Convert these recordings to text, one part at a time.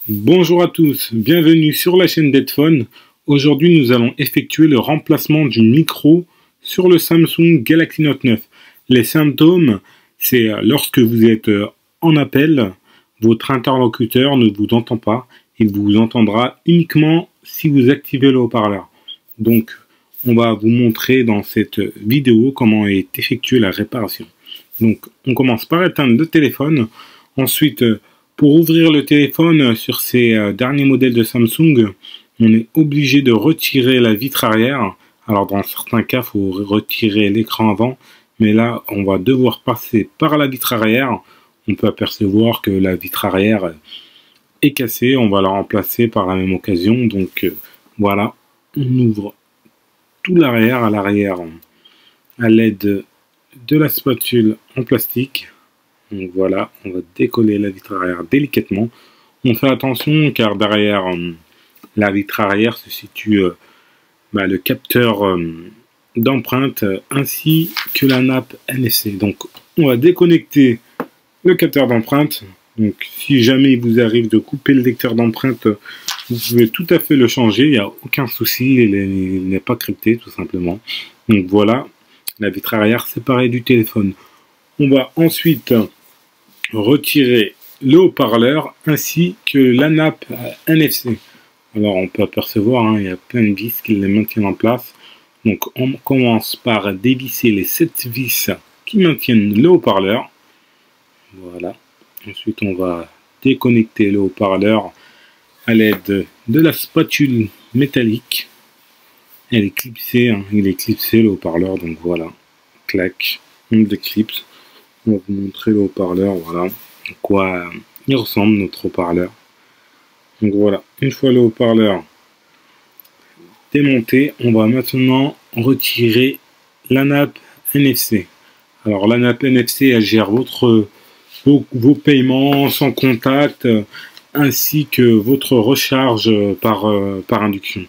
Bonjour à tous, bienvenue sur la chaîne d'Headphone. Aujourd'hui, nous allons effectuer le remplacement du micro sur le Samsung Galaxy Note 9. Les symptômes, c'est lorsque vous êtes en appel, votre interlocuteur ne vous entend pas. Il vous entendra uniquement si vous activez le haut-parleur. Donc, on va vous montrer dans cette vidéo comment est effectuée la réparation. Donc, on commence par éteindre le téléphone. Ensuite, pour ouvrir le téléphone sur ces derniers modèles de Samsung, on est obligé de retirer la vitre arrière. Alors dans certains cas, il faut retirer l'écran avant, mais là, on va devoir passer par la vitre arrière. On peut apercevoir que la vitre arrière est cassée, on va la remplacer par la même occasion. Donc voilà, on ouvre tout l'arrière à l'aide de la spatule en plastique. Donc voilà, on va décoller la vitre arrière délicatement. On fait attention car derrière la vitre arrière se situe le capteur d'empreinte ainsi que la nappe NFC. Donc on va déconnecter le capteur d'empreinte. Donc si jamais il vous arrive de couper le lecteur d'empreinte, vous pouvez tout à fait le changer, il n'y a aucun souci, il n'est pas crypté tout simplement. Donc voilà, la vitre arrière séparée du téléphone. On va ensuite retirer le haut-parleur ainsi que la nappe NFC. Alors on peut apercevoir, il y a plein de vis qui les maintiennent en place. Donc on commence par dévisser les 7 vis qui maintiennent le haut-parleur. Voilà. Ensuite on va déconnecter le haut-parleur à l'aide de la spatule métallique. Elle est clipsée, il est clipsé le haut-parleur, donc voilà. Clac, on déclipse. On va vous montrer le haut-parleur, voilà, à quoi il ressemble notre haut-parleur. Donc voilà, une fois le haut-parleur démonté, on va maintenant retirer la nappe NFC. Alors la nappe NFC, elle gère vos paiements sans contact, ainsi que votre recharge par induction.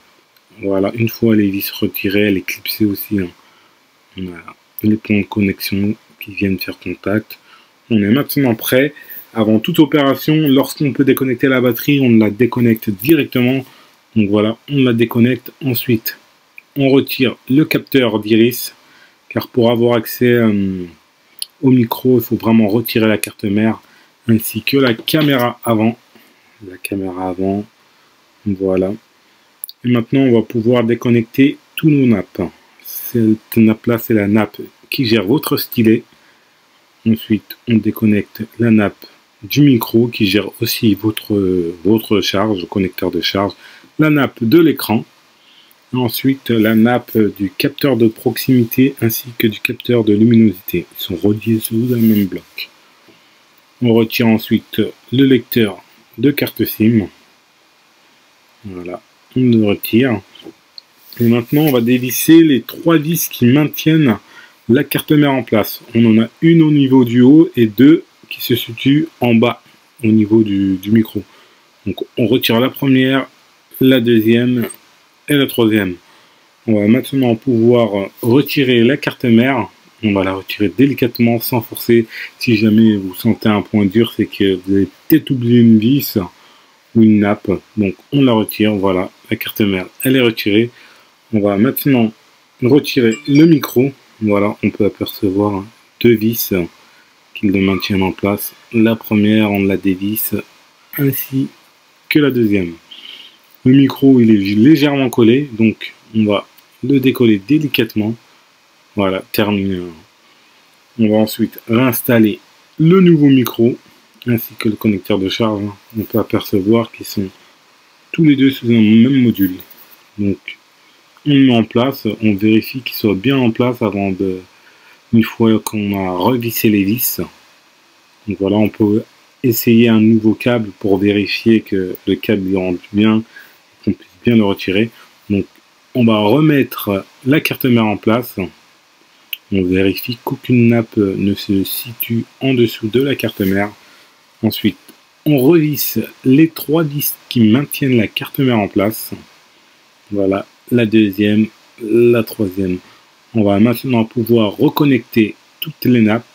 Voilà, une fois les vis retirées, elle est clipsée aussi. Voilà, les ponts de connexion qui viennent faire contact. On est maintenant prêt. Avant toute opération, lorsqu'on peut déconnecter la batterie, on la déconnecte directement. Donc voilà, on la déconnecte. Ensuite, on retire le capteur d'iris, car pour avoir accès au micro, il faut vraiment retirer la carte mère, ainsi que la caméra avant. Voilà. Et maintenant, on va pouvoir déconnecter tous nos nappes. Cette nappe-là, c'est la nappe qui gère votre stylet. Ensuite, on déconnecte la nappe du micro qui gère aussi votre charge, le connecteur de charge, la nappe de l'écran, ensuite la nappe du capteur de proximité ainsi que du capteur de luminosité. Ils sont reliés sous le même bloc. On retire ensuite le lecteur de carte SIM. Voilà, on le retire. Et maintenant, on va dévisser les 3 vis qui maintiennent la carte mère en place. On en a une au niveau du haut et 2 qui se situent en bas au niveau du micro. Donc on retire la première, la deuxième et la troisième. On va maintenant pouvoir retirer la carte mère. On va la retirer délicatement sans forcer. Si jamais vous sentez un point dur, c'est que vous avez peut-être oublié une vis ou une nappe. Donc on la retire. Voilà, la carte mère, elle est retirée. On va maintenant retirer le micro. Voilà, on peut apercevoir 2 vis qui le maintiennent en place. La première, on la dévisse, ainsi que la deuxième. Le micro, il est légèrement collé, donc on va le décoller délicatement. Voilà, terminé. On va ensuite réinstaller le nouveau micro, ainsi que le connecteur de charge. On peut apercevoir qu'ils sont tous les deux sous un même module. Donc, on le met en place, on vérifie qu'il soit bien en place avant de, une fois qu'on a revissé les vis. Donc voilà, on peut essayer un nouveau câble pour vérifier que le câble y rentre bien, qu'on puisse bien le retirer. Donc on va remettre la carte mère en place. On vérifie qu'aucune nappe ne se situe en dessous de la carte mère. Ensuite, on revisse les 3 vis qui maintiennent la carte mère en place. Voilà, la deuxième, la troisième. On va maintenant pouvoir reconnecter toutes les nappes,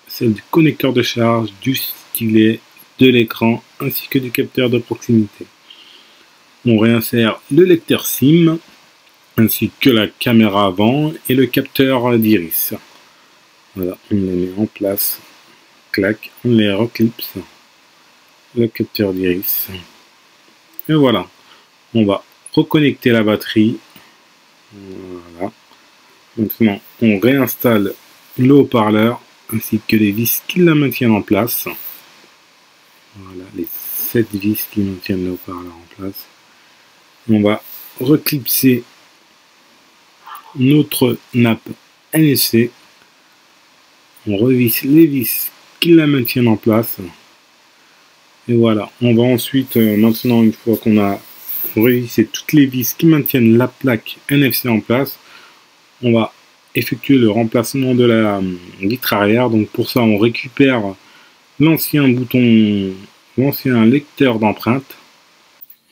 celle du connecteur de charge, du stylet, de l'écran ainsi que du capteur de proximité. On réinsère le lecteur SIM ainsi que la caméra avant et le capteur d'iris. Voilà, on les met en place, clac, on les reclipse, le capteur d'iris. Et voilà, on va reconnecter la batterie. Voilà. Maintenant, on réinstalle le haut-parleur ainsi que les vis qui la maintiennent en place. Voilà, les 7 vis qui maintiennent le haut-parleur en place. On va reclipser notre nappe NFC. On revisse les vis qui la maintiennent en place. Et voilà, on va ensuite, maintenant une fois qu'on a revissé toutes les vis qui maintiennent la plaque NFC en place, on va effectuer le remplacement de la vitre arrière. Donc pour ça, on récupère l'ancien bouton, l'ancien lecteur d'empreinte.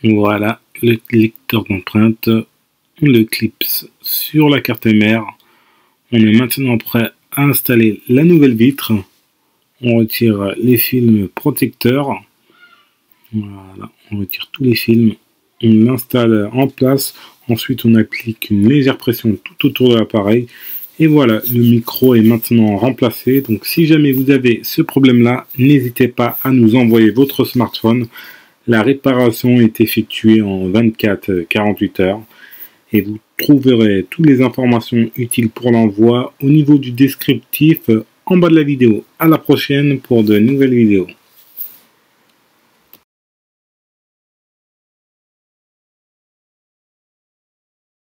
Voilà, le lecteur d'empreinte, on le clipse sur la carte mère. On est maintenant prêt à installer la nouvelle vitre. On retire les films protecteurs. Voilà, on retire tous les films. On l'installe en place. Ensuite, on applique une légère pression tout autour de l'appareil. Et voilà, le micro est maintenant remplacé. Donc, si jamais vous avez ce problème-là, n'hésitez pas à nous envoyer votre smartphone. La réparation est effectuée en 24-48 heures. Et vous trouverez toutes les informations utiles pour l'envoi au niveau du descriptif en bas de la vidéo. À la prochaine pour de nouvelles vidéos.